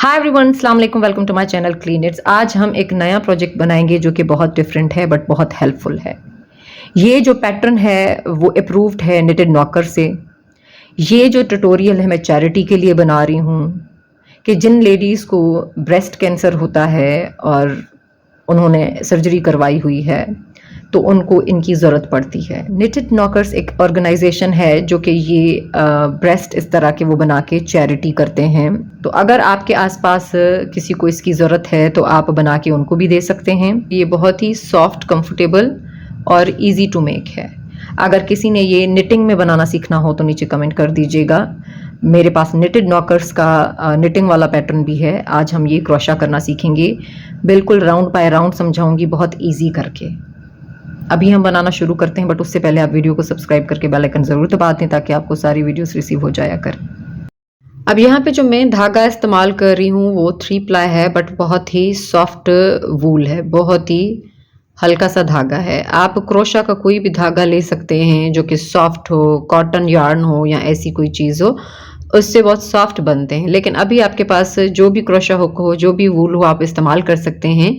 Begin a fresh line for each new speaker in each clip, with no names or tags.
हाय everyone, अस्सलाम वालेकुम, welcome to my channel clean its. आज हम एक नया प्रोजेक्ट बनाएंगे जो कि बहुत डिफरेंट है बट बहुत हेल्पफुल है। ये जो पैटर्न है वो अप्रूव्ड है निटेड नॉकर से। ये जो ट्यूटोरियल है मैं चैरिटी के लिए बना रही हूँ कि जिन लेडीज़ को ब्रेस्ट कैंसर होता है और उन्होंने सर्जरी करवाई हुई है तो उनको इनकी ज़रूरत पड़ती है। निटेड नॉकर्स एक ऑर्गेनाइजेशन है जो कि ये ब्रेस्ट इस तरह के वो बना के चैरिटी करते हैं। तो अगर आपके आसपास किसी को इसकी ज़रूरत है तो आप बना के उनको भी दे सकते हैं। ये बहुत ही सॉफ्ट, कंफर्टेबल और इजी टू मेक है। अगर किसी ने ये निटिंग में बनाना सीखना हो तो नीचे कमेंट कर दीजिएगा। मेरे पास निटेड नॉकर्स का निटिंग वाला पैटर्न भी है। आज हम ये क्रोशा करना सीखेंगे, बिल्कुल राउंड बाय राउंड समझाऊंगी, बहुत ईजी करके। अभी हम बनाना शुरू करते हैं, बट उससे पहले आप वीडियो को सब्सक्राइब करके बेल आइकन ज़रूर दबा दें ताकि आपको सारी वीडियोस रिसीव हो जाया करें। अब यहाँ पे जो मैं धागा इस्तेमाल कर रही हूँ वो 3 प्लाई है, बट बहुत ही सॉफ्ट वूल है, बहुत ही हल्का सा धागा है। आप क्रोशा का कोई भी धागा ले सकते हैं जो कि सॉफ्ट हो, कॉटन यार्न हो या ऐसी कोई चीज़ हो, उससे बहुत सॉफ्ट बनते हैं। लेकिन अभी आपके पास जो भी क्रोशा हुक हो, जो भी वूल हो, आप इस्तेमाल कर सकते हैं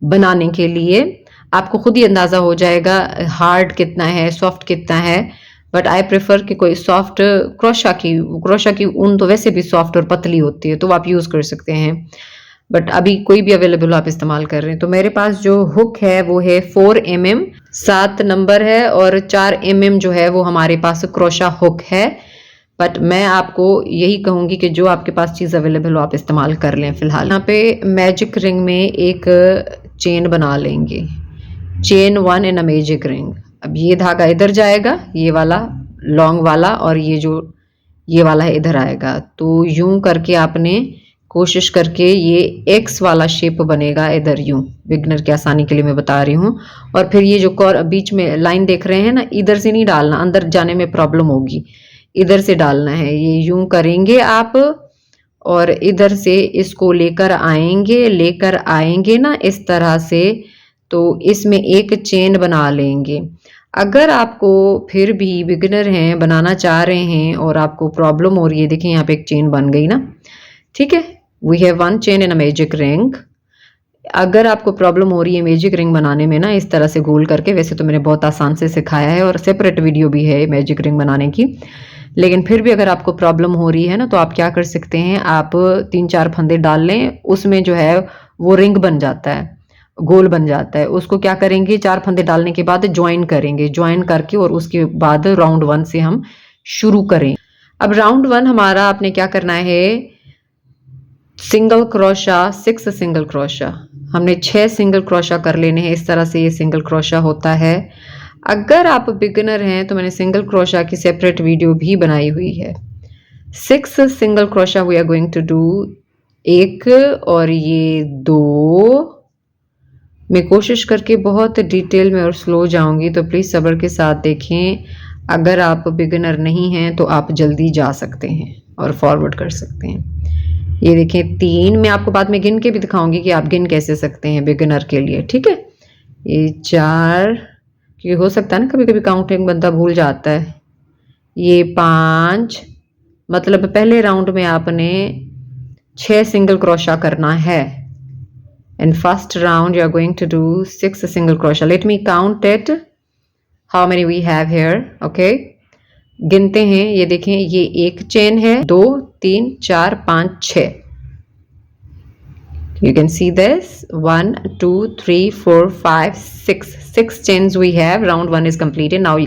बनाने के लिए। आपको खुद ही अंदाज़ा हो जाएगा हार्ड कितना है, सॉफ्ट कितना है। बट आई प्रेफर कि कोई सॉफ्ट क्रोशा की ऊन तो वैसे भी सॉफ्ट और पतली होती है, तो आप यूज़ कर सकते हैं। बट अभी कोई भी अवेलेबल आप इस्तेमाल कर रहे हैं। तो मेरे पास जो हुक है वो है 4 mm, 7 नंबर है, और 4 mm जो है वो हमारे पास क्रोशा हुक है। बट मैं आपको यही कहूँगी कि जो आपके पास चीज़ अवेलेबल हो आप इस्तेमाल कर लें। फिलहाल यहाँ पे मैजिक रिंग में एक चेन बना लेंगे, chain 1 in a magic ring. अब ये धागा इधर जाएगा, ये वाला लॉन्ग वाला, और ये वाला है इधर आएगा। तो यूं करके आपने कोशिश करके ये एक्स वाला शेप बनेगा इधर, यूं बिगनर की आसानी के लिए मैं बता रही हूँ। और फिर ये जो बीच में लाइन देख रहे हैं ना, इधर से नहीं डालना, अंदर जाने में प्रॉब्लम होगी, इधर से डालना है। ये यूं करेंगे आप और इधर से इसको लेकर आएंगे ना इस तरह से, तो इसमें एक चेन बना लेंगे। अगर आपको फिर भी बिगिनर हैं, बनाना चाह रहे हैं और आपको प्रॉब्लम हो रही है, देखिए यहाँ पे एक चेन बन गई ना, ठीक है। We have 1 chain in a magic ring. अगर आपको प्रॉब्लम हो रही है मैजिक रिंग बनाने में ना, इस तरह से गोल करके, वैसे तो मैंने बहुत आसान से सिखाया है और सेपरेट वीडियो भी है मैजिक रिंग बनाने की, लेकिन फिर भी अगर आपको प्रॉब्लम हो रही है ना तो आप क्या कर सकते हैं, आप 3-4 फंदे डाल लें, उसमें जो है वो रिंग बन जाता है, गोल बन जाता है। उसको क्या करेंगे, 4 फंदे डालने के बाद ज्वाइन करेंगे, ज्वाइन करके और उसके बाद राउंड 1 से हम शुरू करें। अब राउंड 1 हमारा आपने क्या करना है, सिंगल क्रोशा, 6 सिंगल क्रोशा, हमने 6 सिंगल क्रोशा कर लेने हैं। इस तरह से ये सिंगल क्रोशा होता है। अगर आप बिगिनर हैं तो मैंने सिंगल क्रोशा की सेपरेट वीडियो भी बनाई हुई है। 6 single crochet we are going to do, 1 और ये 2। मैं कोशिश करके बहुत डिटेल में और स्लो जाऊंगी, तो प्लीज़ सब्र के साथ देखें। अगर आप बिगिनर नहीं हैं तो आप जल्दी जा सकते हैं और फॉरवर्ड कर सकते हैं। ये देखें 3, मैं आपको बाद में गिन के भी दिखाऊंगी कि आप गिन कैसे सकते हैं बिगिनर के लिए, ठीक है। ये 4, क्योंकि हो सकता है ना कभी कभी काउंटिंग बंदा भूल जाता है। ये 5, मतलब पहले राउंड में आपने 6 सिंगल क्रोशा करना है। In first round you are going to do 6 single crochet. Let me count it, how many we have here, okay? गिनते हैं, ये देखें, ये एक चेन है, 2 3 4 5 6। You can see this 1 2 3 4 5 6 chains we have. Round 1 is completed. Now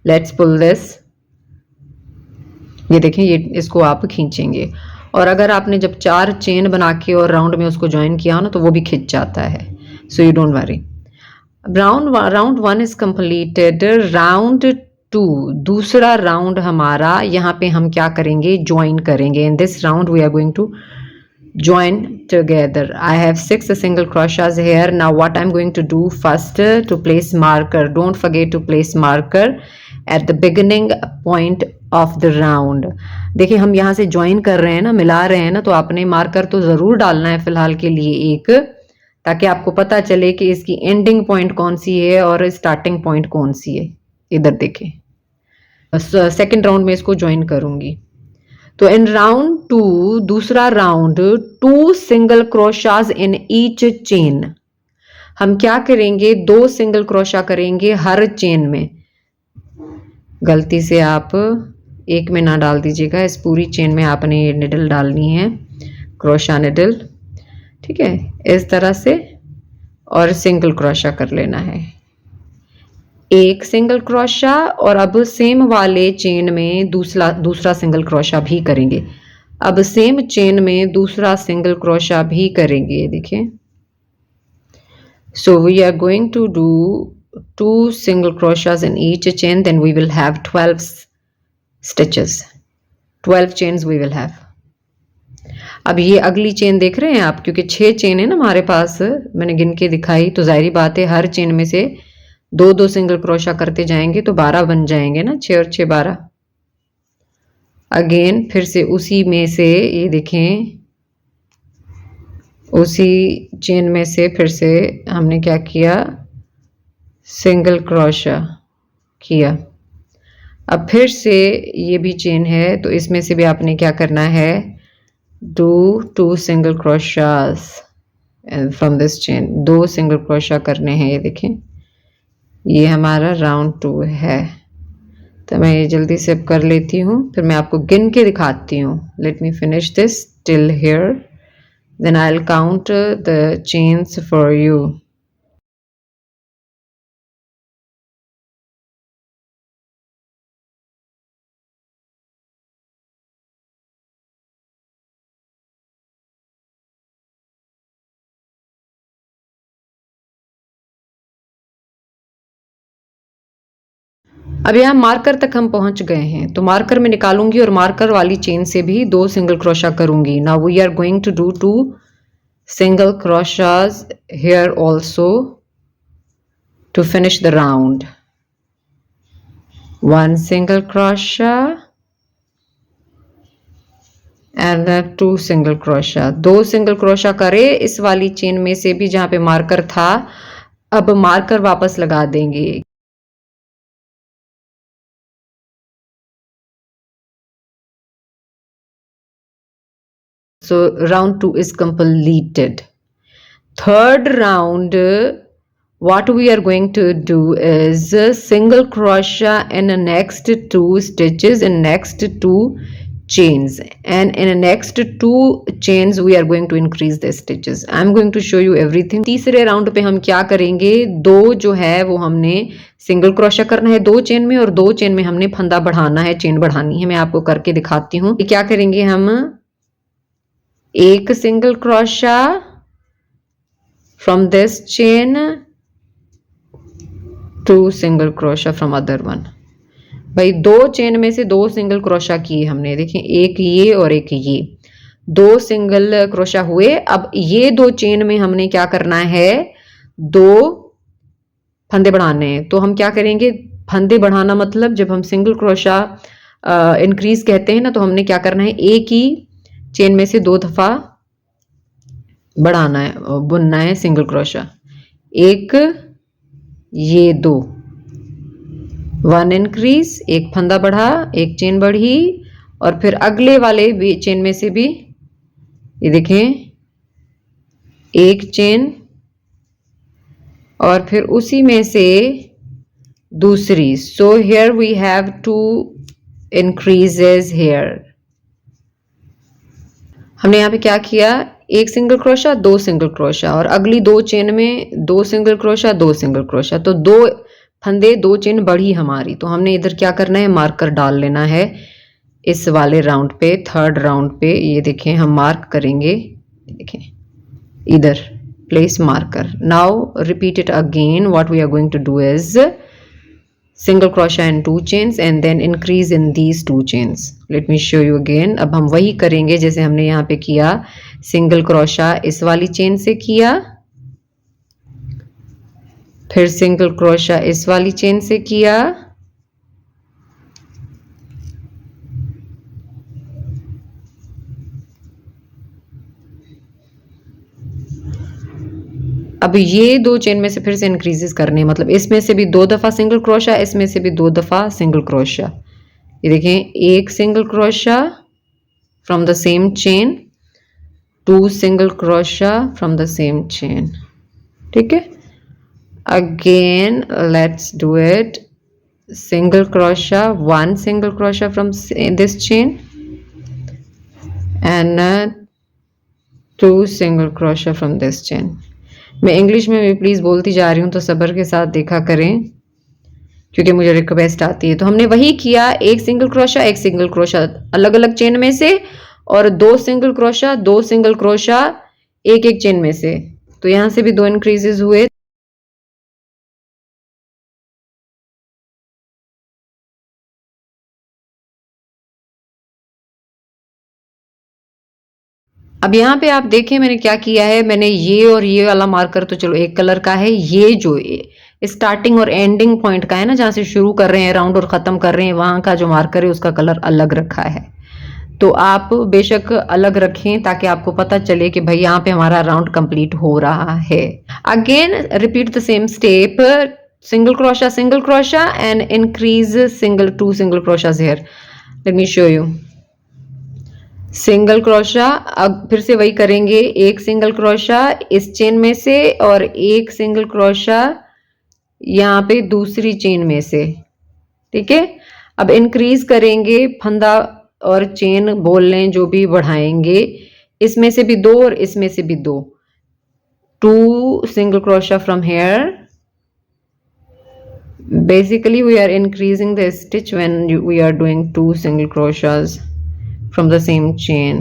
let's pull this. ये देखें, ये इसको आप खींचेंगे, और अगर आपने जब 4 चेन बना के और राउंड में उसको ज्वाइन किया ना तो वो भी खिंच जाता है। So you don't worry. Round 1 is completed. Round 2, दूसरा राउंड हमारा, यहाँ पे हम क्या करेंगे, ज्वाइन करेंगे। In this round we are going to join together. I have 6 single crochets here. Now what I'm going to do first, to place marker, don't forget to place marker at the beginning point of the round. देखिए हम यहाँ से join कर रहे हैं ना, मिला रहे हैं ना, तो आपने मार्कर तो ज़रूर डालना है फिलहाल के लिए एक, ताकि आपको पता चले कि इसकी एंडिंग पॉइंट कौन सी है और स्टार्टिंग पॉइंट कौन सी है। इधर देखें, सेकेंड राउंड में इसको ज्वाइन करूँगी। तो इन राउंड 2 दूसरा round 2 single crochets in each chain. हम क्या करेंगे, 2 सिंगल क्रोशा करेंगे हर चेन में। गलती से आप एक में ना डाल दीजिएगा, इस पूरी चेन में आपने ये निडल डालनी है, क्रोशा निडल, ठीक है, इस तरह से, और सिंगल क्रोशा कर लेना है, एक सिंगल क्रोशा, और अब सेम वाले चेन में दूसरा सिंगल क्रोशा भी करेंगे। अब सेम चेन में दूसरा सिंगल क्रोशा भी करेंगे, देखिए। So we are going to do 2 single crochets in each chain, then we will have 12 stitches, 12 chains we will have. अब ये अगली चेन देख रहे हैं आप, क्योंकि 6 चेन है ना हमारे पास, मैंने गिन के दिखाई, तो जाहिर बात है हर चेन में से 2-2 सिंगल क्रोशा करते जाएंगे तो 12 बन जाएंगे ना, 6 और 6 12। अगेन फिर से उसी में से, ये देखें, उसी चेन में से फिर से हमने क्या किया, सिंगल क्रोशा किया। अब फिर से ये भी चेन है, तो इसमें से भी आपने क्या करना है, do 2 single crochets from this chain, 2 single crochet करने हैं। ये देखें, ये हमारा राउंड 2 है। तो मैं ये जल्दी से अब कर लेती हूँ, फिर मैं आपको गिन के दिखाती हूँ। Let me finish this till here, then I will count the chains for you. अब यहाँ मार्कर तक हम पहुंच गए हैं, तो मार्कर में निकालूंगी और मार्कर वाली चेन से भी 2 सिंगल क्रोशा करूंगी। Now we are going to do 2 single crochets here also to finish the round. 1 single crochet and then 2 single crochet, 2 single crochet करे इस वाली चेन में से भी जहां पे मार्कर था। अब मार्कर वापस लगा देंगे। So round 2 is completed. Third round, what we are going to do is single crochet in the next 2 stitches in next 2 chains, and in the next 2 chains we are going to increase the stitches. I am going to show you everything. तीसरे round पे हम क्या करेंगे, 2 जो है वो हमने single crochet करना है 2 चेन में, और 2 चेन में हमने फंदा बढ़ाना है, चेन बढ़ानी है। मैं आपको करके दिखाती हूँ। क्या करेंगे हम, एक single crochet from this chain, 2 single crochet from other one। भाई 2 चेन में से 2 सिंगल क्रोशा किए हमने, देखिए, एक ये और एक ये, 2 सिंगल क्रोशा हुए। अब ये 2 चेन में हमने क्या करना है, 2 फंदे बढ़ाने हैं। तो हम क्या करेंगे, फंदे बढ़ाना मतलब जब हम सिंगल क्रोशा इंक्रीज कहते हैं ना, तो हमने क्या करना है, एक ही चेन में से 2 दफा बढ़ाना है, बुनना है सिंगल क्रोशा। एक, ये 2, 1 इंक्रीज, एक फंदा बढ़ा, एक चेन बढ़ी, और फिर अगले वाले चेन में से भी ये देखें, एक चेन, और फिर उसी में से दूसरी। So here we have 2 increases. Here हमने यहाँ पे क्या किया, एक सिंगल क्रोशा, 2 सिंगल क्रोशा, और अगली 2 चेन में 2 सिंगल क्रोशा, 2 सिंगल क्रोशा, तो 2 फंदे, 2 चेन बढ़ी हमारी। तो हमने इधर क्या करना है, मार्कर डाल लेना है इस वाले राउंड पे, थर्ड राउंड पे। ये देखें, हम मार्क करेंगे, देखें इधर, place marker. Now repeat it again. What we are going to do is single crochet in 2 chains and then increase in these 2 chains. Let me show you again. अब हम वही करेंगे जैसे हमने यहाँ पे किया, सिंगल क्रोशा इस वाली चेन से किया, फिर सिंगल क्रोशा इस वाली चेन से किया, अब ये 2 चेन में से फिर से इंक्रीजेस करने हैं, मतलब इसमें से भी 2 दफा सिंगल क्रोशा, इसमें से भी 2 दफा सिंगल क्रोशा। ये देखें, एक single crochet, from the same chain, 2 single crochet from the same chain. ठीक है, again let's do it. Single crochet, 1 single crochet from this chain and 2 single crochet from this chain. मैं English में भी please बोलती जा रही हूँ तो सब्र के साथ देखा करें क्योंकि मुझे रिक्वेस्ट आती है। तो हमने वही किया, एक सिंगल क्रोशा अलग अलग चेन में से और 2 सिंगल क्रोशा एक एक चेन में से। तो यहां से भी 2 इंक्रीजेस हुए। अब यहाँ पे आप देखें मैंने क्या किया है, मैंने ये और ये वाला मार्कर तो चलो एक कलर का है, ये जो स्टार्टिंग और एंडिंग पॉइंट का है ना, जहां से शुरू कर रहे हैं राउंड और खत्म कर रहे हैं, वहां का जो मार्कर है उसका कलर अलग रखा है। तो आप बेशक अलग रखें ताकि आपको पता चले कि भाई यहाँ पे हमारा राउंड कंप्लीट हो रहा है। Again repeat the same step, single crochet and increase 2 single crochets here. Let me show you. Single crochet, अब फिर से वही करेंगे, एक सिंगल क्रोशा इस चेन में से और एक सिंगल क्रोशा यहाँ पे दूसरी चेन में से। ठीक है, अब इंक्रीज करेंगे, फंदा और चेन बोल लें जो भी बढ़ाएंगे, इसमें से भी 2 और इसमें से भी 2, 2 single crochet from here. Basically we are increasing the stitch when we are doing 2 single crochets from the same chain.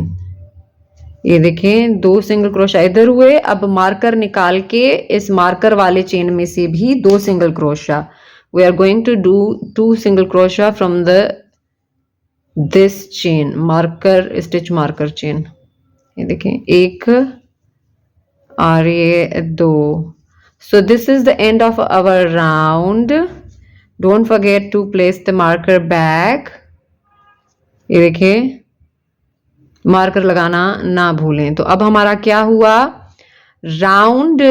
ये देखें 2 सिंगल क्रोशा इधर हुए। अब मार्कर निकाल के इस मार्कर वाले चेन में से भी 2 single crochet, we are going to do 2 single crochet from this chain, marker stitch marker chain. ये देखें 1 और ये 2। so this is the end of our round. don't forget to place the marker back. ये देखें marker लगाना ना भूलें। तो अब हमारा क्या हुआ, round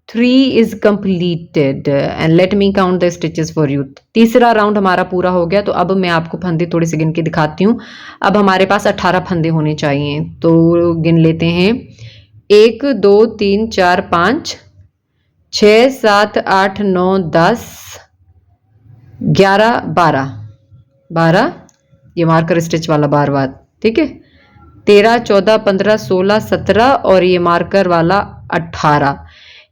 3 is completed and let me count the stitches for you. तीसरा राउंड हमारा पूरा हो गया। तो अब मैं आपको फंदे थोड़े से गिन के दिखाती हूँ। अब हमारे पास 18 फंदे होने चाहिए, तो गिन लेते हैं। 1 2 3 4 5 6 7 8 9 10 11 12 ये मार्कर स्टिच वाला बार बार। ठीक है, 13 14 15 16 17 और ये मार्कर वाला 18,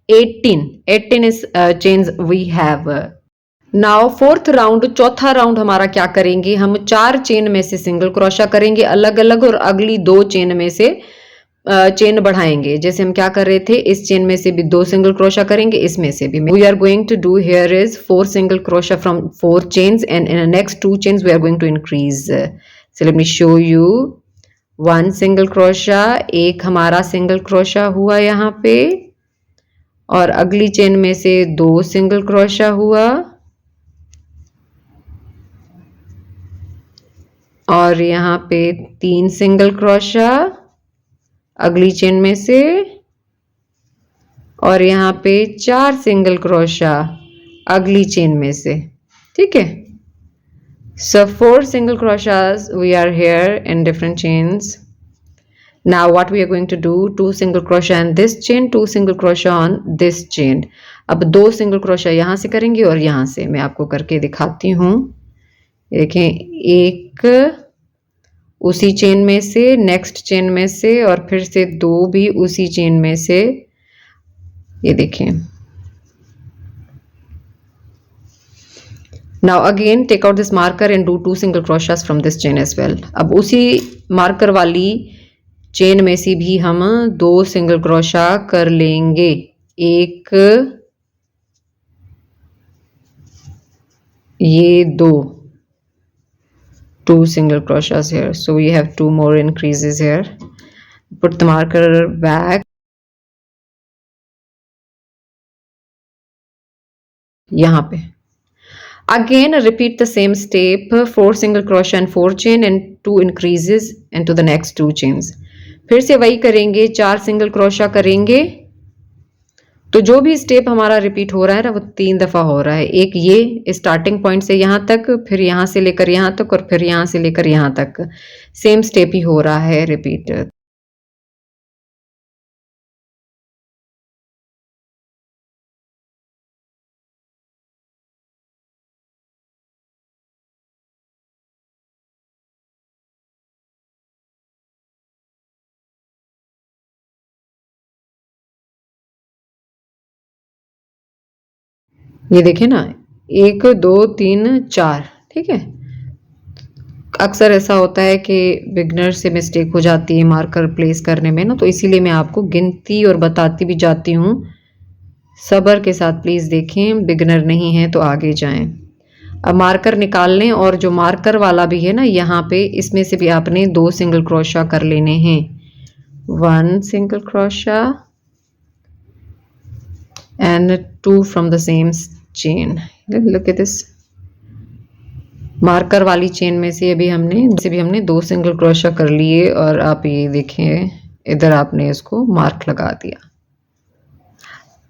18 is chains we have. Now fourth round, चौथा राउंड हमारा क्या करेंगे, हम 4 चेन में से सिंगल क्रोशा करेंगे अलग अलग और अगली 2 चेन में से चेन बढ़ाएंगे। जैसे हम क्या कर रहे थे, इस चेन में से भी 2 सिंगल क्रोशा करेंगे, इसमें से भी। We are going to do here is 4 single crochet from 4 chains and in next 2 chains we are going to increase. So let me show you. 1 single crochet, एक हमारा सिंगल क्रोशा हुआ यहाँ पे और अगली चेन में से 2 सिंगल क्रोशा हुआ और यहाँ पे 3 सिंगल क्रोशा अगली चेन में से और यहाँ पे 4 सिंगल क्रोशा अगली चेन में से। ठीक है, so 4 single crochets we are here in different chains. Now what we are going to do, 2 single crochet on this chain, 2 single crochet on this chain. अब 2 सिंगल क्रोशा यहाँ से करेंगे और यहाँ से मैं आपको करके दिखाती हूँ। देखें, एक उसी चेन में से, नेक्स्ट चेन में से और फिर से 2 भी उसी चेन में से। ये देखें। Now again take out this marker and do 2 single crochets from this chain as well. अब उसी मार्कर वाली चेन में से भी हम 2 सिंगल क्रोशा कर लेंगे। एक, ये 2 single crochets here. So we have 2 more increases here. Put the marker back. यहाँ पे again repeat the same step, 4 single crochet and 4 chain and 2 increases into the next 2 chains. फिर से वही करेंगे, 4 सिंगल क्रोशा करेंगे तो जो भी स्टेप हमारा रिपीट हो रहा है ना वो 3 दफा हो रहा है। एक ये स्टार्टिंग पॉइंट से यहाँ तक, फिर यहाँ से लेकर यहाँ तक और फिर यहाँ से लेकर यहाँ तक सेम स्टेप ही हो रहा है रिपीट। ये देखिए ना, 1 2 3 4, ठीक है। अक्सर ऐसा होता है कि बिगनर से मिस्टेक हो जाती है मार्कर प्लेस करने में ना, तो इसीलिए मैं आपको गिनती और बताती भी जाती हूँ। सब्र के साथ प्लीज़ देखें, बिगनर नहीं है तो आगे जाएं। अब मार्कर निकाल लें और जो मार्कर वाला भी है ना यहाँ पे, इसमें से भी आपने 2 सिंगल क्रोशा कर लेने हैं। 1 single crochet and 2 from the same chain. Look at this. Marker वाली चेन में से हमने 2 सिंगल क्रोशा कर लिए और आप ये देखें इधर आपने इसको मार्क लगा दिया।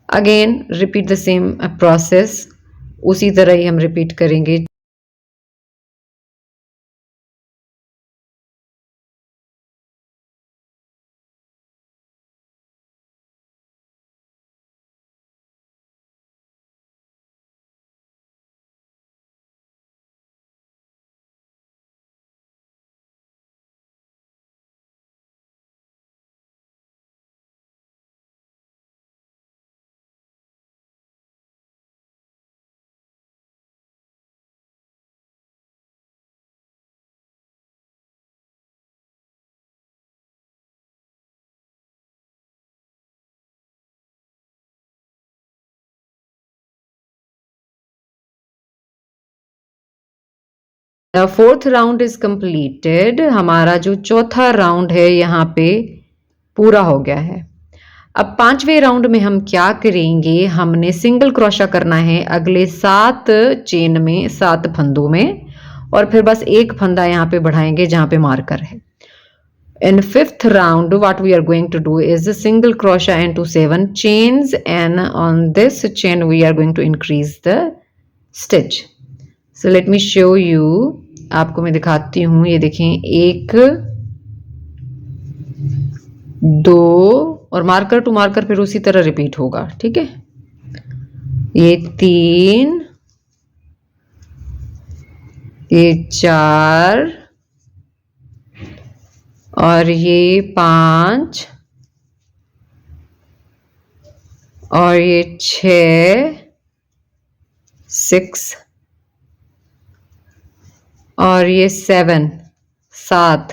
Again repeat the same process, उसी तरह ही हम रिपीट करेंगे। Fourth round is completed. हमारा जो चौथा राउंड है यहाँ पे पूरा हो गया है। अब 5वें राउंड में हम क्या करेंगे, हमने सिंगल क्रोशा करना है अगले 7 चेन में, 7 फंदों में, और फिर बस एक फंदा यहाँ पे बढ़ाएंगे जहाँ पे मार्कर है। In 5th round, what we are going to do is a single crochet into 7 chains, and on this chain we are going to increase the stitch. So let me show you. आपको मैं दिखाती हूँ, ये देखें 1 2 और marker to marker फिर उसी तरह रिपीट होगा, ठीक है। ये 3, ये 4 और ये 5 और ये 6 6 और ये 7 7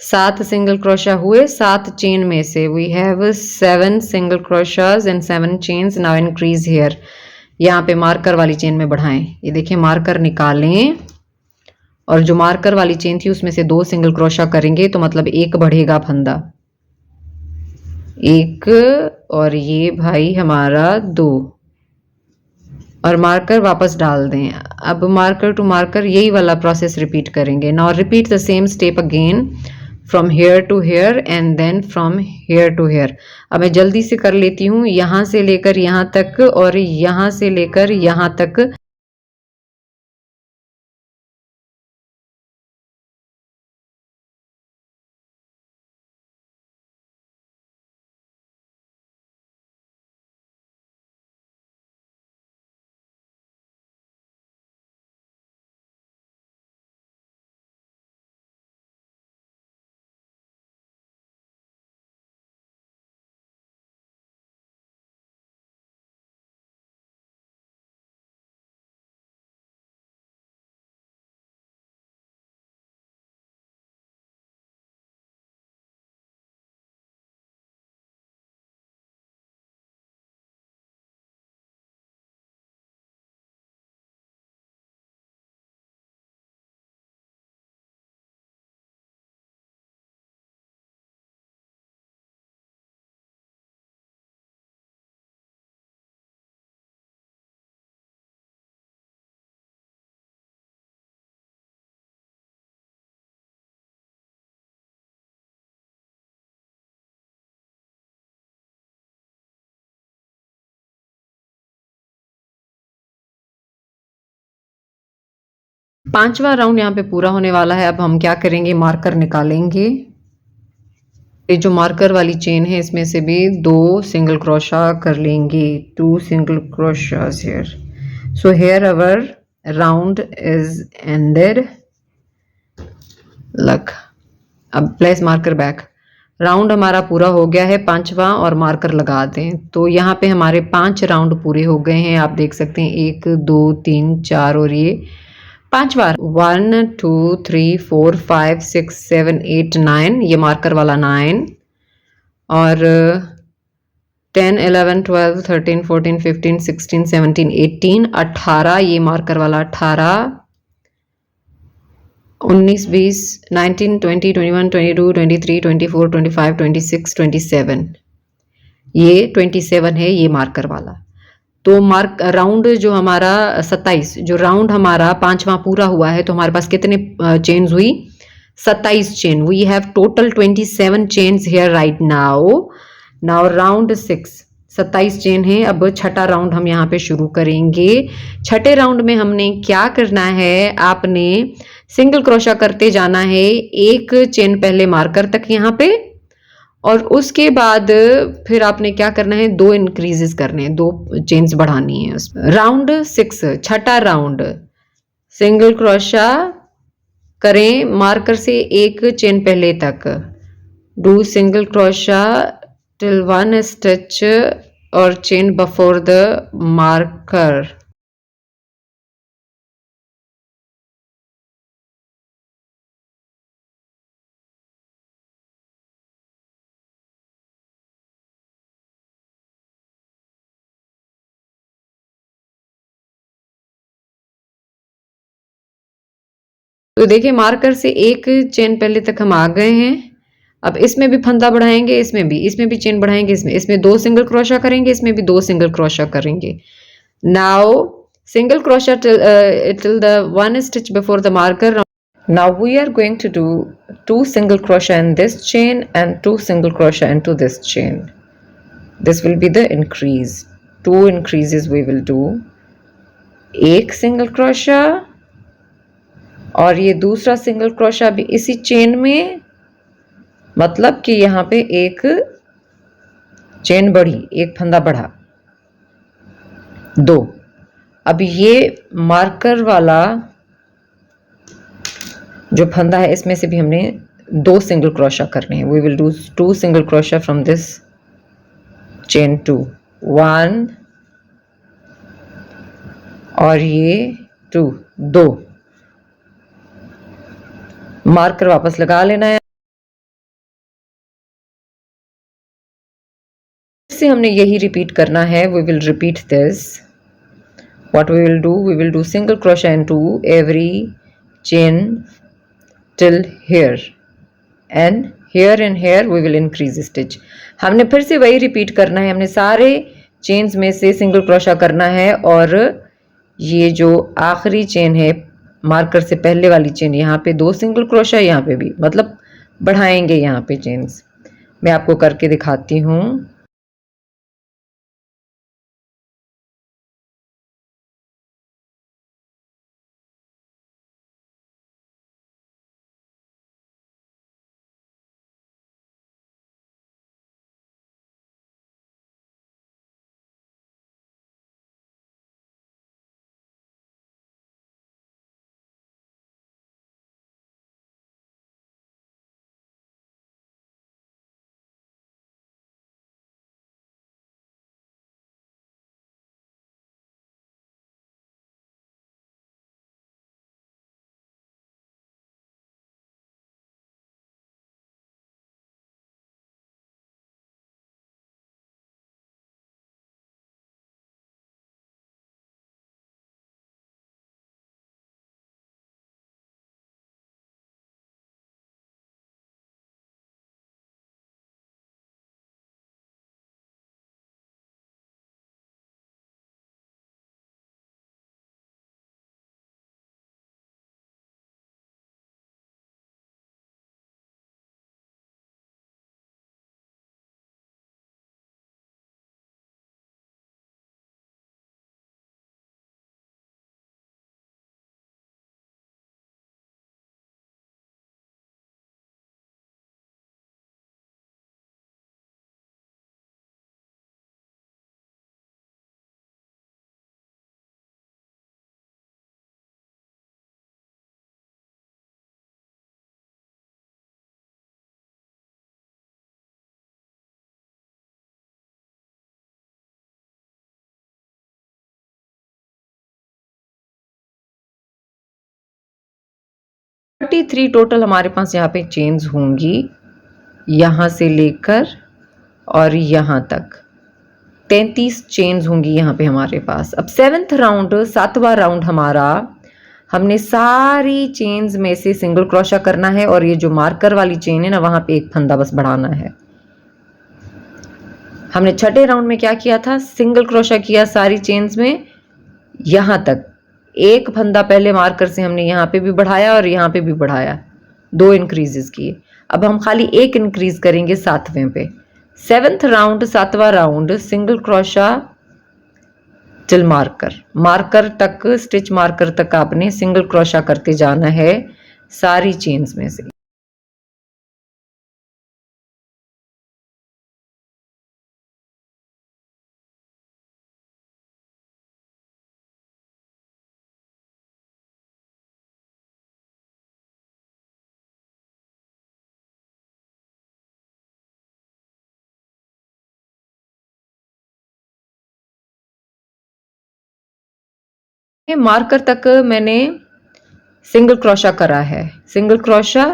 7 सिंगल क्रोशा हुए 7 चेन में से। We have 7 single crochets and 7 chains. Now increase here, यहाँ पे मार्कर वाली चेन में बढ़ाएं। ये देखिए मार्कर निकालें और जो मार्कर वाली चेन थी उसमें से 2 सिंगल क्रोशा करेंगे तो मतलब एक बढ़ेगा फंदा, एक, और ये भाई हमारा 2, और मार्कर वापस डाल दें। अब मार्कर टू मार्कर यही वाला प्रोसेस रिपीट करेंगे। Now repeat the same step again from here to here and then from here to here. अब मैं जल्दी से कर लेती हूँ, यहाँ से लेकर यहाँ तक और यहाँ से लेकर यहाँ तक 5वां राउंड यहाँ पे पूरा होने वाला है। अब हम क्या करेंगे, मार्कर निकालेंगे। ये जो मार्कर वाली चेन है इसमें से भी 2 सिंगल क्रोशा कर लेंगे, 2 single crochets here. So here our round is ended. Look, अब प्लेस मार्कर बैक। राउंड हमारा पूरा हो गया है 5वां, और मार्कर लगा दें तो यहाँ पे हमारे 5 राउंड पूरे हो गए हैं। आप देख सकते हैं 1 2 3 4 और ये 5वां। 1 2 3 4 5 6 7 8 9, ये मार्कर वाला 9, और 10 11 12 13 14 15 16 17 18 18, ये मार्कर वाला 18, 19 20 19 20 21 22 23 24 25 26 27, ये 27 है ये मार्कर वाला। तो मार्क राउंड जो हमारा 27, जो राउंड हमारा 5वां पूरा हुआ है, तो हमारे पास कितने चेन्स हुई, 27 chain. We have total 27 chains here right now. Now round 6, 27 chain है। अब छठा राउंड हम यहाँ पे शुरू करेंगे। छठे राउंड में हमने क्या करना है, आपने सिंगल क्रोशा करते जाना है, एक चेन पहले मार्कर तक यहाँ पे, और उसके बाद फिर आपने क्या करना है, 2 इंक्रीजेस करने हैं, 2 चेन्स बढ़ानी है उसमें। राउंड 6, छठा राउंड, सिंगल क्रोशा करें मार्कर से एक चेन पहले तक, do single crochet till 1 stitch और चेन बिफोर द मार्कर। तो देखिए मार्कर से एक चेन पहले तक हम आ गए हैं। अब इसमें भी फंदा बढ़ाएंगे, इसमें भी चेन बढ़ाएंगे, इसमें 2 सिंगल क्रोशा करेंगे, इसमें भी 2 सिंगल क्रोशा करेंगे। Now single crochet till the 1 stitch before the marker. Now we are going to do 2 single crochet in this chain and 2 single crochet into this chain. This will be the increase. 2 increases we will do. एक single crochet और ये दूसरा single crochet भी इसी chain में, मतलब कि यहाँ पे एक चेन बढ़ी, एक फंदा बढ़ा, 2। अब ये मार्कर वाला जो फंदा है इसमें से भी हमने 2 सिंगल क्रोशा करने हैं। We will do 2 single crochet from this chain 2, 1 और ये 2, 2। मार्कर वापस लगा लेना है। से हमने यही रिपीट करना है। We will repeat this. What we will do, we will do single crochet into every chain till here, and here we will increase stitch. हमने फिर से वही रिपीट करना है। हमने सारे चेन्स में से सिंगल क्रोशा करना है, और ये जो आखिरी चेन है मार्कर से पहले वाली चेन, यहाँ पे 2 सिंगल क्रोशा, यहाँ पे भी, मतलब बढ़ाएंगे यहाँ पे चेन्स। मैं आपको करके दिखाती हूँ। 33 टोटल हमारे पास यहाँ पे चेन्स होंगी, यहाँ से लेकर और यहाँ तक 33 चेन्स होंगी यहाँ पे हमारे पास। अब 7th राउंड, 7वां राउंड हमारा, हमने सारी चेन्स में से सिंगल क्रोशा करना है और ये जो मार्कर वाली चेन है ना, वहां पे एक फंदा बस बढ़ाना है। हमने छठे राउंड में क्या किया था, सिंगल क्रोशा किया सारी चेन्स में, यहां तक एक फंदा पहले मार्कर से हमने यहाँ पे भी बढ़ाया और यहाँ पे भी बढ़ाया, 2 इंक्रीजेस किए। अब हम खाली एक इंक्रीज करेंगे 7वें पे। 7th राउंड, 7वां round, single crochet till marker, marker तक, स्टिच मार्कर तक आपने सिंगल क्रोशा करते जाना है सारी चेन्स में से। मार्कर तक मैंने सिंगल क्रोशा करा है, single crochet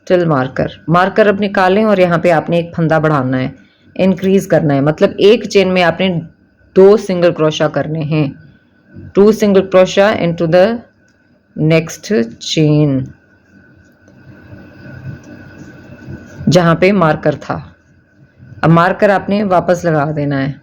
till marker, marker अब निकालें और यहाँ पे आपने एक फंदा बढ़ाना है, इंक्रीज करना है, मतलब एक चेन में आपने 2 सिंगल क्रोशा करने हैं, 2 single crochet into the next chain जहां पे मार्कर था। अब मार्कर आपने वापस लगा देना है।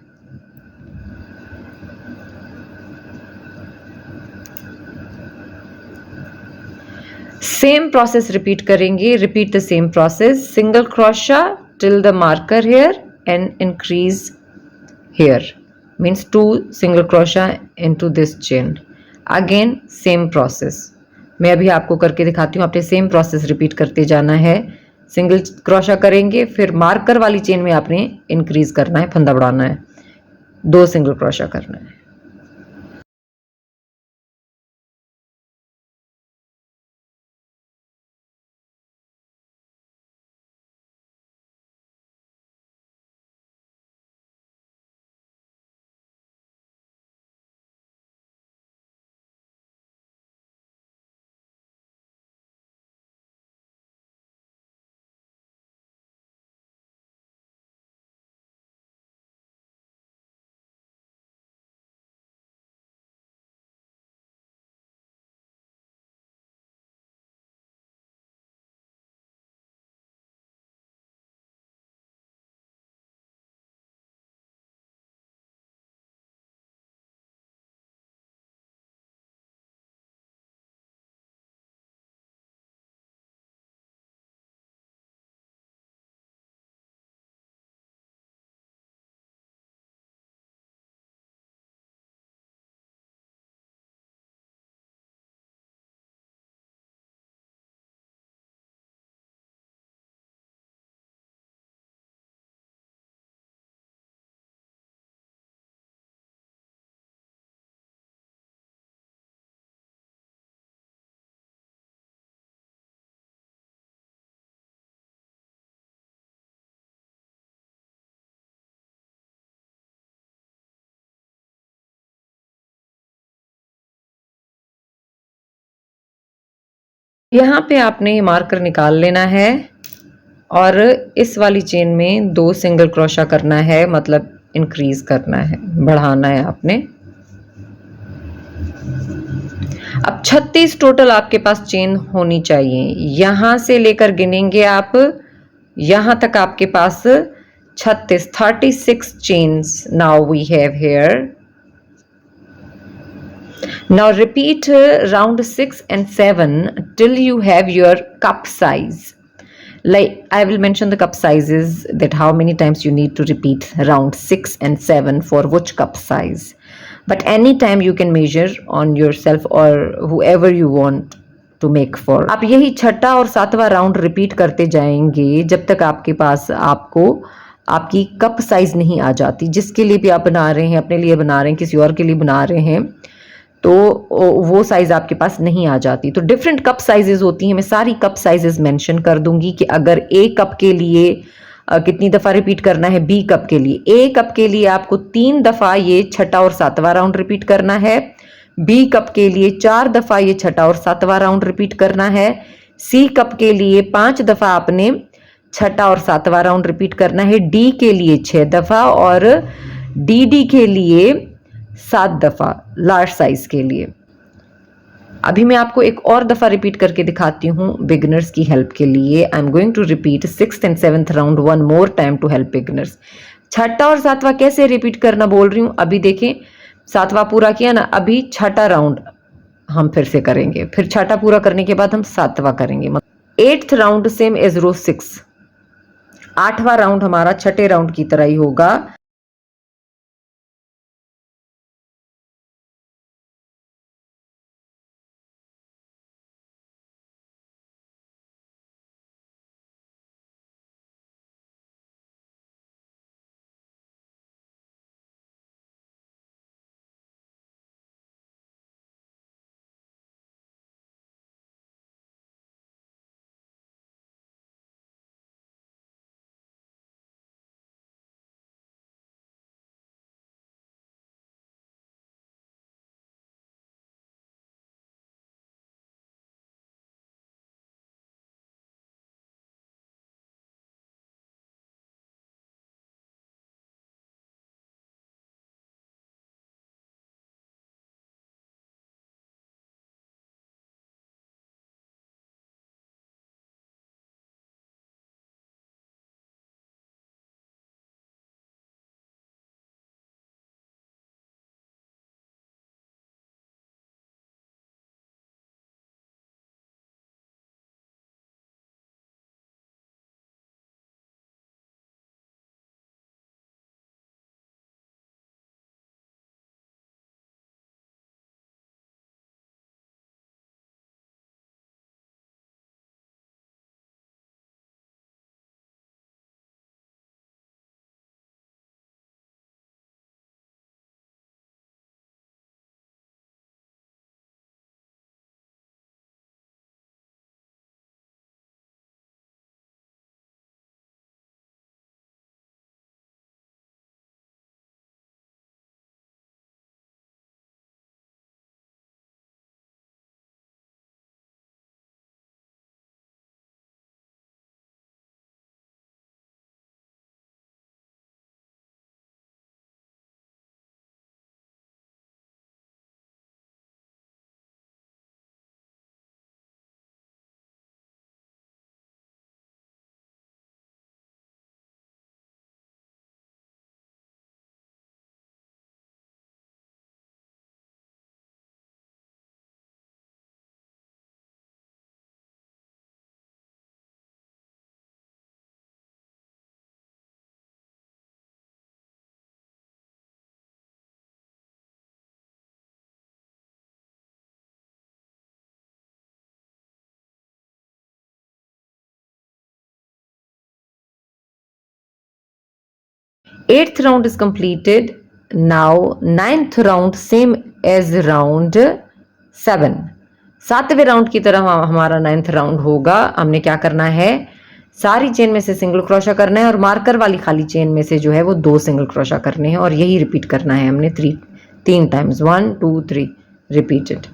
सेम प्रोसेस रिपीट करेंगे, repeat the same process, single crochet till the marker here and increase here, means 2 single crochet into this chain. Again same process, मैं अभी आपको करके दिखाती हूँ, आपने सेम प्रोसेस रिपीट करते जाना है। सिंगल क्रोशा करेंगे, फिर मार्कर वाली चेन में आपने इंक्रीज करना है, फंदा बढ़ाना है, 2 सिंगल क्रोशा करना है। यहाँ पे आपने मार्कर निकाल लेना है और इस वाली चेन में 2 सिंगल क्रोशा करना है, मतलब इंक्रीज करना है, बढ़ाना है आपने। अब 36 टोटल आपके पास चेन होनी चाहिए, यहां से लेकर गिनेंगे आप यहां तक आपके पास 36 chains now we have here. Now repeat round 6 and 7 till you have your cup size. Like I will mention the cup sizes, that how many times you need to repeat round 6 and 7 for which cup size. But anytime you can measure on yourself or whoever you want to make for. आप यही छठा और 7वां round repeat करते जाएंगे जब तक आपके पास आपको आपकी कप साइज नहीं आ जाती। जिसके लिए भी आप बना रहे हैं, अपने लिए बना रहे हैं, किसी और के लिए बना रहे हैं, तो वो साइज आपके पास नहीं आ जाती। तो डिफरेंट कप साइजेस होती हैं, मैं सारी कप साइजेस मेंशन कर दूंगी कि अगर ए कप के लिए कितनी दफा रिपीट करना है, बी कप के लिए, ए कप के लिए आपको 3 दफा ये छठा और 7वां राउंड रिपीट करना है, बी कप के लिए 4 दफा ये छठा और 7वां राउंड रिपीट करना है, सी कप के लिए 5 दफा आपने छठा और सातवां राउंड रिपीट करना है, डी के लिए 6 दफा और डी के लिए 7 दफा लार्ज साइज के लिए। अभी मैं आपको एक और दफा रिपीट करके दिखाती हूँ बिगिनर्स की हेल्प के लिए। I am going to repeat 6th and 7th round one more time to help beginners. छठा और सातवां कैसे रिपीट करना बोल रही हूँ, अभी देखें, सातवां पूरा किया ना, अभी छठा राउंड हम फिर से करेंगे, फिर छठा पूरा करने के बाद हम सातवां करेंगे। 8th राउंड सेम एज रो 6, 8वां राउंड हमारा छठे राउंड की तरह ही होगा। Eighth round is completed. Now ninth round same as round 7, सातवें राउंड की तरह हमारा नाइन्थ राउंड होगा। हमने क्या करना है, सारी चेन में से सिंगल क्रोशा करना है और मार्कर वाली खाली चेन में से जो है वो 2 सिंगल क्रोशा करने हैं और यही रिपीट करना है हमने 3 टाइम्स, 1 2 3 रिपीटेड।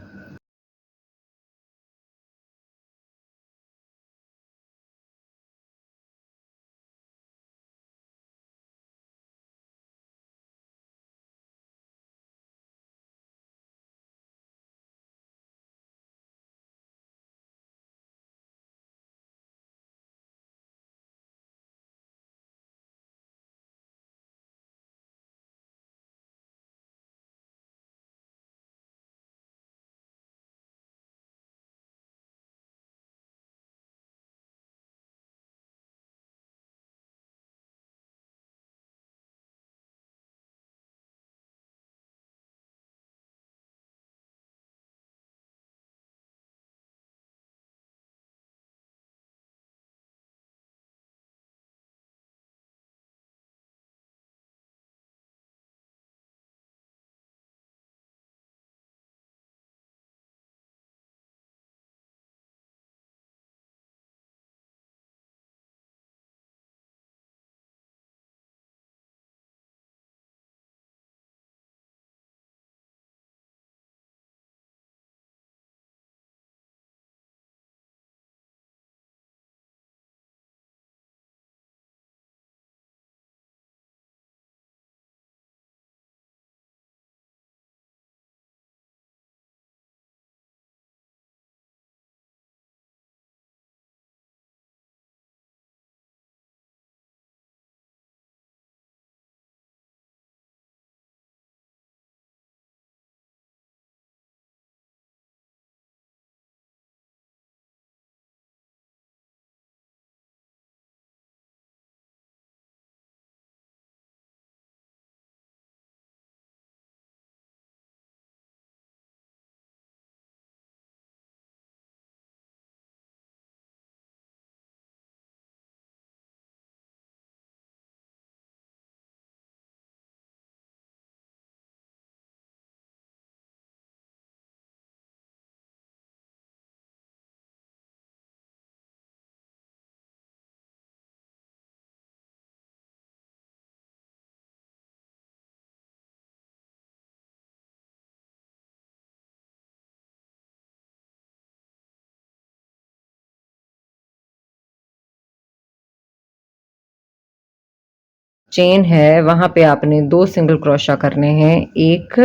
चेन है वहां पे आपने 2 सिंगल क्रोशा करने हैं, एक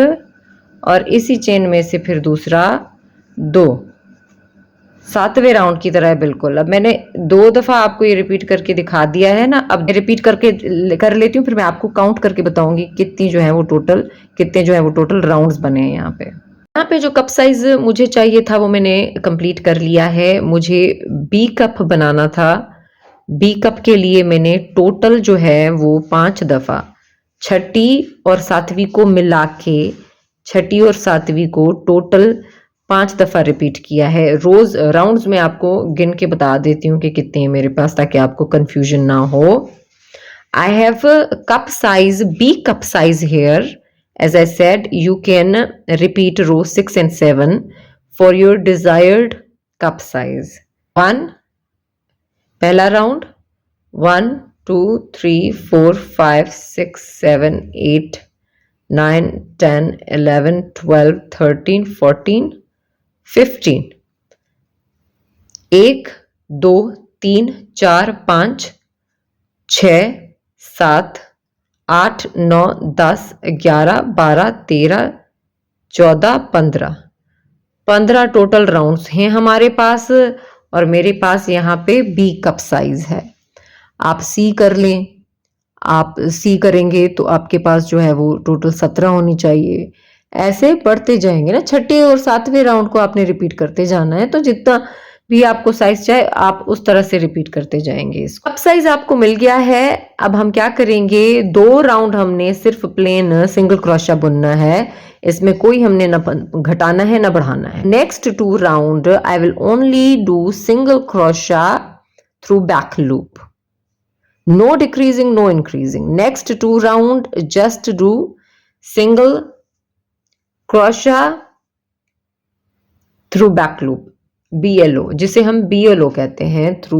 और इसी चेन में से फिर दूसरा 2, 7वें राउंड की तरह है बिल्कुल। अब मैंने 2 दफा आपको ये रिपीट करके दिखा दिया है ना, अब रिपीट करके कर लेती हूँ, फिर मैं आपको काउंट करके बताऊंगी कितनी जो है वो टोटल, कितने जो है वो टोटल राउंड्स बने हैं यहाँ पे जो कप साइज मुझे चाहिए था वो मैंने कंप्लीट कर लिया है। मुझे बी कप बनाना था। बी कप के लिए मैंने टोटल जो है वो 5 दफा छठी और सातवीं को मिला के, छठी और सातवीं को टोटल 5 दफा रिपीट किया है। रोज राउंड्स में आपको गिन के बता देती हूँ कि कितने हैं मेरे पास, ताकि आपको कंफ्यूजन ना हो। I have a cup size, B cup size here. As I said, you can repeat row 6 and 7 for your desired cup size. 1, पहला राउंड 1 2 3 4 5 6 7 8 9 10 11 12 13 14 15, 1 2 3 4 5 6 7 8 9 10 11 12 13 14 15 टोटल राउंड्स हैं हमारे पास। और मेरे पास यहाँ पे बी कप साइज है। आप सी कर लें, आप सी करेंगे तो आपके पास जो है वो टोटल 17 होनी चाहिए। ऐसे बढ़ते जाएंगे ना, छठे और सातवें राउंड को आपने रिपीट करते जाना है, तो जितना भी आपको साइज चाहे आप उस तरह से रिपीट करते जाएंगे। इसको कप साइज आपको मिल गया है। अब हम क्या करेंगे, 2 राउंड हमने सिर्फ प्लेन सिंगल क्रोशा बुनना है, इसमें कोई हमने न घटाना है न बढ़ाना है। Next 2 round I will only do single crochet through back loop, no decreasing, no increasing. Next 2 round just do single crochet through back loop, BLO, जिसे हम BLO कहते हैं, थ्रू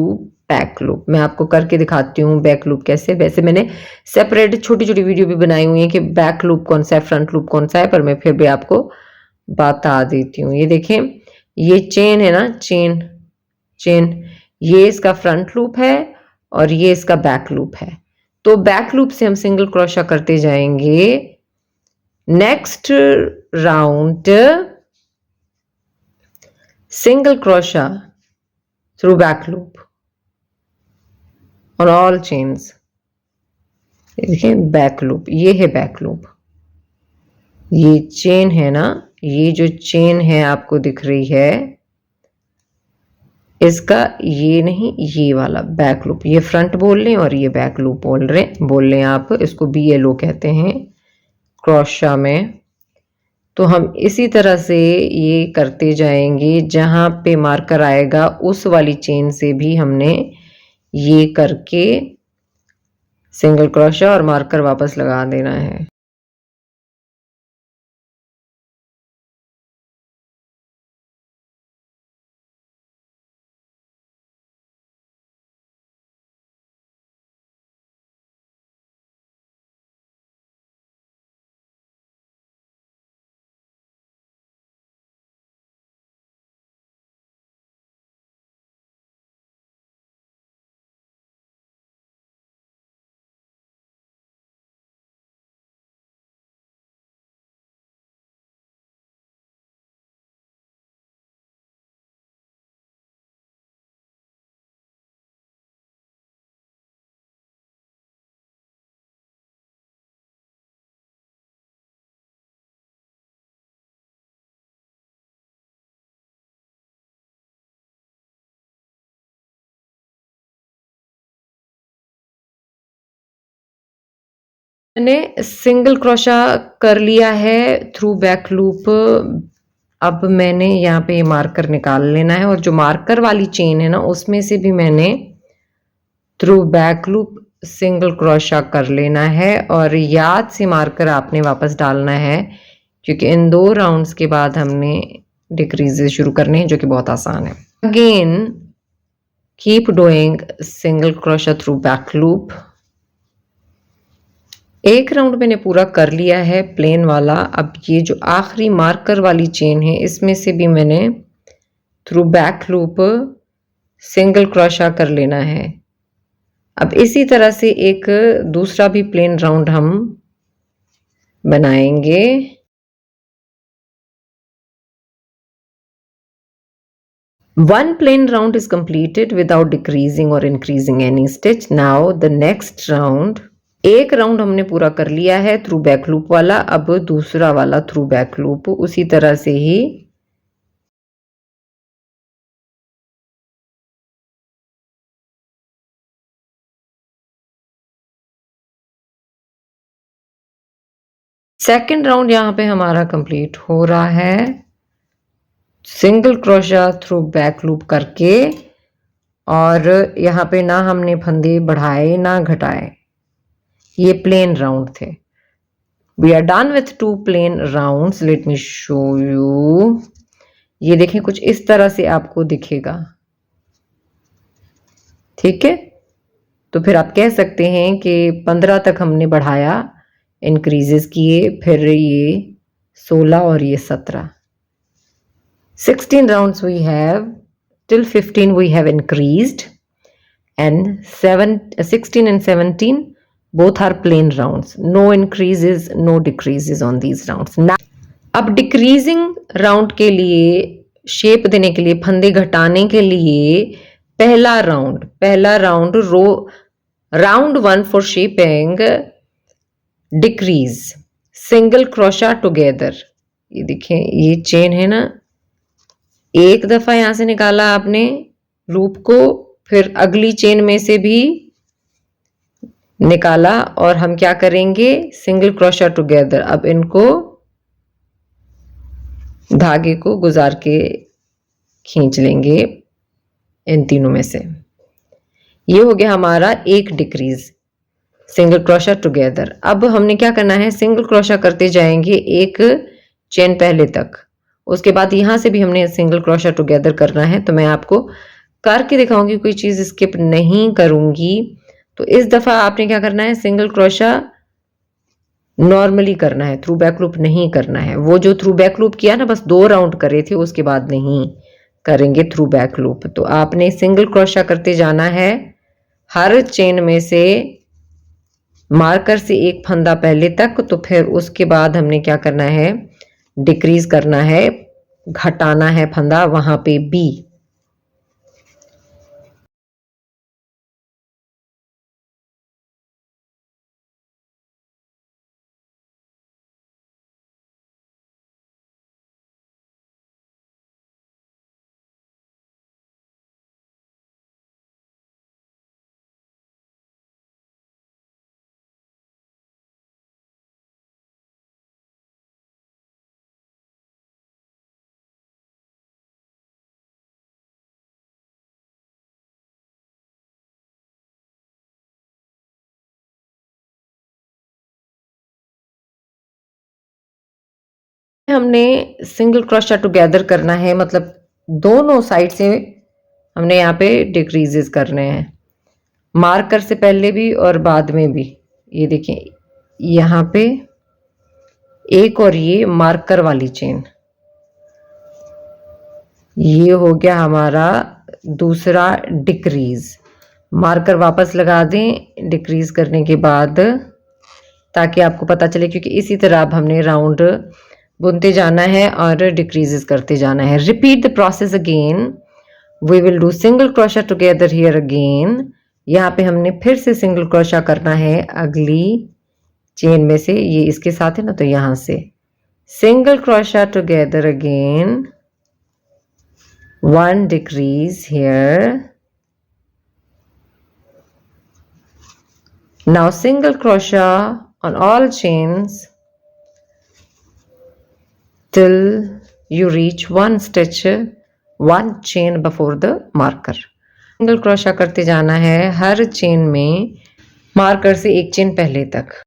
बैक लूप। मैं आपको करके दिखाती हूँ बैक लूप कैसे। वैसे मैंने सेपरेट छोटी छोटी वीडियो भी बनाई हुई है कि बैक लूप कौन सा है, फ्रंट लूप कौन सा है, पर मैं फिर भी आपको बता देती हूँ। ये देखें, ये चेन है ना, चेन ये इसका फ्रंट लूप है और ये इसका बैक लूप है। तो बैक लूप से हम सिंगल क्रोशा करते जाएंगे। Next round single crochet through back loop on all chains. देखिए बैक लूप, ये है बैक लूप, ये चेन है ना, ये जो चेन है आपको दिख रही है, इसका ये नहीं, ये वाला बैक लूप, ये फ्रंट बोल लें और ये बैक लूप बोल लें आप, इसको BLO कहते हैं क्रोशा में। तो हम इसी तरह से ये करते जाएंगे, जहां पे मार्कर आएगा उस वाली चेन से भी हमने ये करके सिंगल क्रोशा और मार्कर वापस लगा देना है। मैंने सिंगल क्रोशा कर लिया है थ्रू बैक लूप। अब मैंने यहाँ पे मार्कर निकाल लेना है, और जो मार्कर वाली चेन है ना, उसमें से भी मैंने through back loop single crochet कर लेना है। और याद से मार्कर आपने वापस डालना है, क्योंकि इन 2 राउंड्स के बाद हमने डिक्रीजेस शुरू करने हैं, जो कि बहुत आसान है। Again keep doing single crochet through back loop. एक राउंड मैंने पूरा कर लिया है प्लेन वाला। अब ये जो आखिरी मार्कर वाली चेन है, इसमें से भी मैंने through back loop single crochet कर लेना है। अब इसी तरह से एक दूसरा भी प्लेन राउंड हम बनाएंगे। One plain round is completed without decreasing or increasing any stitch. Now the next round, एक राउंड हमने पूरा कर लिया है थ्रू बैक लूप वाला, अब दूसरा वाला थ्रू बैक लूप उसी तरह से ही सेकेंड राउंड यहां पे हमारा कंप्लीट हो रहा है single crochet through back loop करके, और यहाँ पे ना हमने फंदे बढ़ाए ना घटाए, ये प्लेन राउंड थे। We are done with 2 plain rounds. Let me show you. ये देखें कुछ इस तरह से आपको दिखेगा, ठीक है। तो फिर आप कह सकते हैं कि 15 तक हमने बढ़ाया, इंक्रीजेस किए, फिर ये 16 और ये 17। 16 rounds we have, till 15 we have increased, and 16 and 17 both are plain rounds, no increases no decreases on these rounds. Now अब डिक्रीजिंग राउंड के लिए, शेप देने के लिए, फंदे घटाने के लिए पहला round row round 1 for shaping decrease single crochet together. ये देखें ये चेन है ना, एक दफा यहां से निकाला आपने लूप को, फिर अगली चेन में से भी निकाला, और हम क्या करेंगे सिंगल क्रोशा टुगेदर। अब इनको धागे को गुजार के खींच लेंगे इन तीनों में से। ये हो गया हमारा एक डिक्रीज सिंगल क्रोशा टुगेदर। अब हमने क्या करना है, सिंगल क्रोशा करते जाएंगे एक चेन पहले तक, उसके बाद यहां से भी हमने सिंगल क्रोशा टुगेदर करना है। तो मैं आपको करके दिखाऊंगी, कोई चीज स्किप नहीं करूंगी। तो इस दफा आपने क्या करना है, सिंगल क्रोशा नॉर्मली करना है, थ्रू बैक लूप नहीं करना है। वो जो थ्रू बैक लूप किया ना, बस 2 राउंड करे थे, उसके बाद नहीं करेंगे थ्रू बैक लूप। तो आपने सिंगल क्रोशा करते जाना है हर चेन में से, मार्कर से एक फंदा पहले तक। तो फिर उसके बाद हमने क्या करना है, डिक्रीज करना है, घटाना है फंदा वहां पे बी। हमने सिंगल क्रोशा टुगेदर करना है, मतलब दोनों साइड से हमने यहाँ पे डिक्रीजेस करने हैं, मार्कर से पहले भी और बाद में भी। ये देखें यहाँ पे एक, और ये मार्कर वाली चेन, ये हो गया हमारा दूसरा डिक्रीज। मार्कर वापस लगा दें डिक्रीज करने के बाद, ताकि आपको पता चले, क्योंकि इसी तरह अब हमने राउंड बुनते जाना है और डिक्रीजेस करते जाना है। Repeat the process again. We will do single crochet together here again. यहाँ पे हमने फिर से सिंगल क्रोशा करना है अगली चेन में से, ये इसके साथ है ना, तो यहाँ से single crochet together again, 1 decrease here. Now single crochet on all chains till you reach 1 stitch, 1 chain before the marker. Single crochet करते जाना है हर चेन में, मार्कर से एक चेन पहले तक।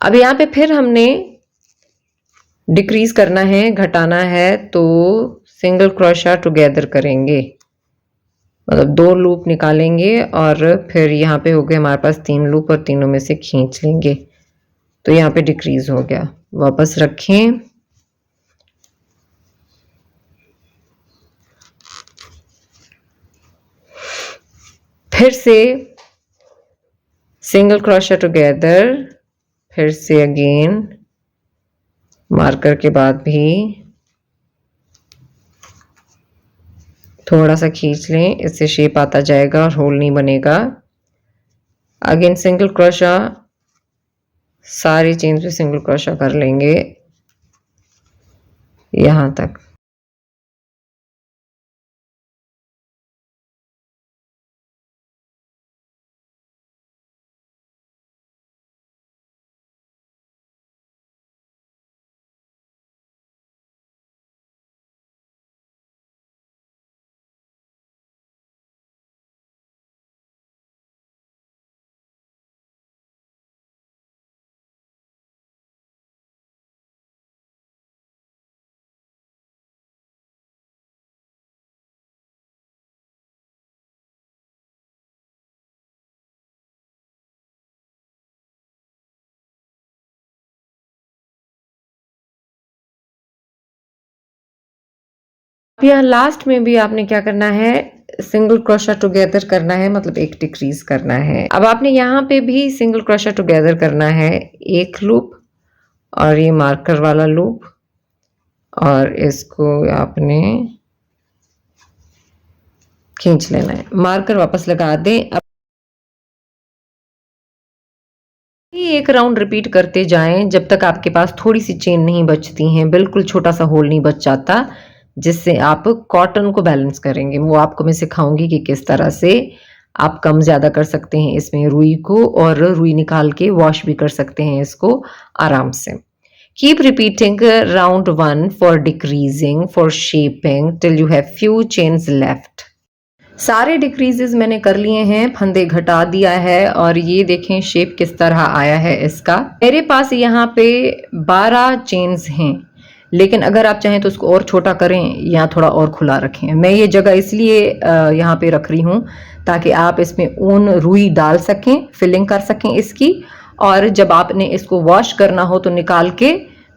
अब यहाँ पे फिर हमने डिक्रीज करना है, घटाना है, तो सिंगल क्रोशा टुगेदर करेंगे, मतलब 2 लूप निकालेंगे और फिर यहाँ पे हो गए हमारे पास 3 लूप और तीनों में से खींच लेंगे, तो यहाँ पे डिक्रीज हो गया। वापस रखें, फिर से सिंगल क्रोशा टुगेदर, फिर से अगेन मार्कर के बाद भी थोड़ा सा खींच लें, इससे शेप आता जाएगा और होल नहीं बनेगा। अगेन सिंगल क्रोशा, सारी चेन्स पे सिंगल क्रोशा कर लेंगे यहां तक। यहाँ लास्ट में भी आपने क्या करना है, सिंगल क्रोशा टुगेदर करना है, मतलब एक डिक्रीज करना है। अब आपने यहाँ पे भी सिंगल क्रोशा टुगेदर करना है, एक लूप और ये मार्कर वाला लूप, और इसको आपने खींच लेना है। मार्कर वापस लगा दें। अब एक राउंड रिपीट करते जाएं जब तक आपके पास थोड़ी सी चेन नहीं बचती हैं, बिल्कुल छोटा सा होल नहीं बच जाता, जिससे आप कॉटन को बैलेंस करेंगे। वो आपको मैं सिखाऊंगी कि किस तरह से आप कम ज्यादा कर सकते हैं इसमें रुई को, और रुई निकाल के वॉश भी कर सकते हैं इसको आराम से। Keep repeating round 1 for decreasing, for shaping till you have few chains left. सारे डिक्रीजेस मैंने कर लिए हैं, फंदे घटा दिया है, और ये देखें शेप किस तरह आया है इसका। मेरे पास यहाँ पे 12 चेन्स हैं, लेकिन अगर आप चाहें तो उसको और छोटा करें या थोड़ा और खुला रखें। मैं ये जगह इसलिए यहाँ पे रख रही हूँ ताकि आप इसमें ऊन रुई डाल सकें, फिलिंग कर सकें इसकी, और जब आपने इसको वॉश करना हो तो निकाल के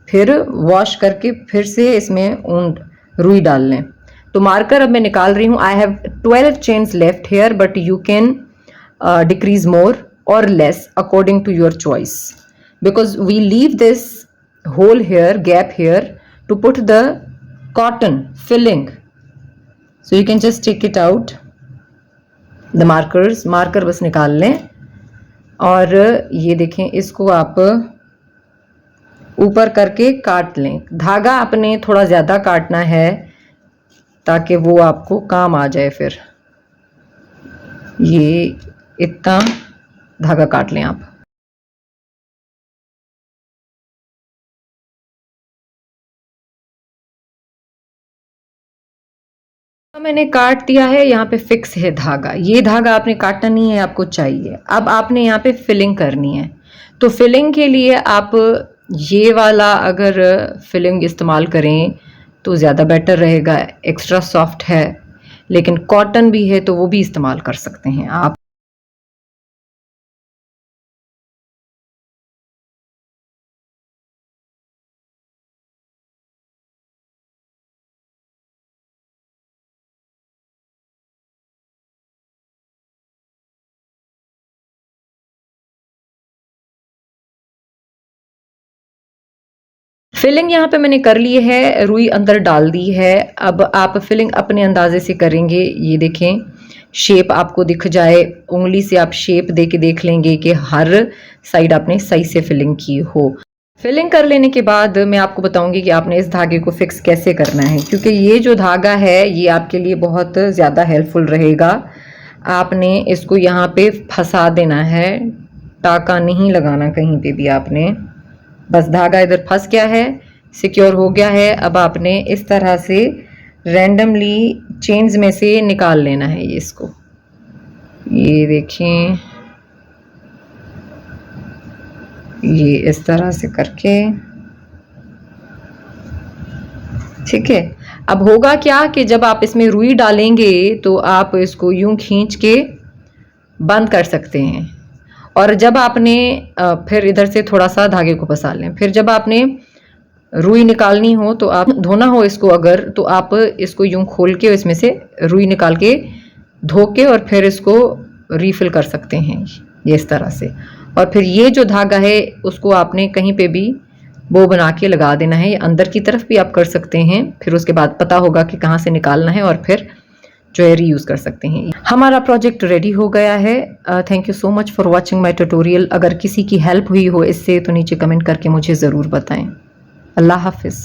फिर वॉश करके फिर से इसमें ऊन रुई डाल लें। तो मार्कर अब मैं निकाल रही हूँ। I have 12 chains left here, but you can decrease more और less according to your choice, because we leave this hole here, gap here, to put the cotton filling. So you can just take it out, the markers, marker बस निकाल लें, और ये देखें इसको आप ऊपर करके काट लें। धागा अपने थोड़ा ज़्यादा काटना है ताकि वो आपको काम आ जाए। फिर ये इतना धागा काट लें आप। मैंने काट दिया है, यहाँ पे फिक्स है धागा। ये धागा आपने काटना नहीं है, आपको चाहिए। अब आपने यहाँ पे फिलिंग करनी है, तो फिलिंग के लिए आप ये वाला अगर फिलिंग इस्तेमाल करें तो ज़्यादा बेटर रहेगा, एक्स्ट्रा सॉफ्ट है, लेकिन कॉटन भी है तो वो भी इस्तेमाल कर सकते हैं आप। फिलिंग यहाँ पे मैंने कर ली है, रुई अंदर डाल दी है। अब आप फिलिंग अपने अंदाजे से करेंगे। ये देखें शेप आपको दिख जाए, उंगली से आप शेप दे के देख लेंगे कि हर साइड आपने सही से फिलिंग की हो। फिलिंग कर लेने के बाद मैं आपको बताऊंगी कि आपने इस धागे को फिक्स कैसे करना है, क्योंकि ये जो धागा है ये आपके लिए बहुत ज़्यादा हेल्पफुल रहेगा। आपने इसको यहाँ पे फंसा देना है, टाका नहीं लगाना कहीं पे भी आपने। बस धागा इधर फंस गया है, सिक्योर हो गया है। अब आपने इस तरह से रैंडमली चेन्स में से निकाल लेना है ये इसको। ये देखें ये इस तरह से करके, ठीक है। अब होगा क्या कि जब आप इसमें रुई डालेंगे तो आप इसको यूं खींच के बंद कर सकते हैं। और जब आपने फिर इधर से थोड़ा सा धागे को फंसा लें। फिर जब आपने रुई निकालनी हो तो आप धोना हो इसको अगर, तो आप इसको यूं खोल के इसमें से रुई निकाल के धो के और फिर इसको रीफिल कर सकते हैं ये इस तरह से। और फिर ये जो धागा है उसको आपने कहीं पे भी बो बना के लगा देना है, अंदर की तरफ भी आप कर सकते हैं। फिर उसके बाद पता होगा कि कहाँ से निकालना है और फिर जो है रीयूज़ कर सकते हैं। हमारा प्रोजेक्ट रेडी हो गया है। Thank you so much for watching my tutorial. अगर किसी की हेल्प हुई हो इससे तो नीचे कमेंट करके मुझे ज़रूर बताएं। अल्लाह हाफिज़।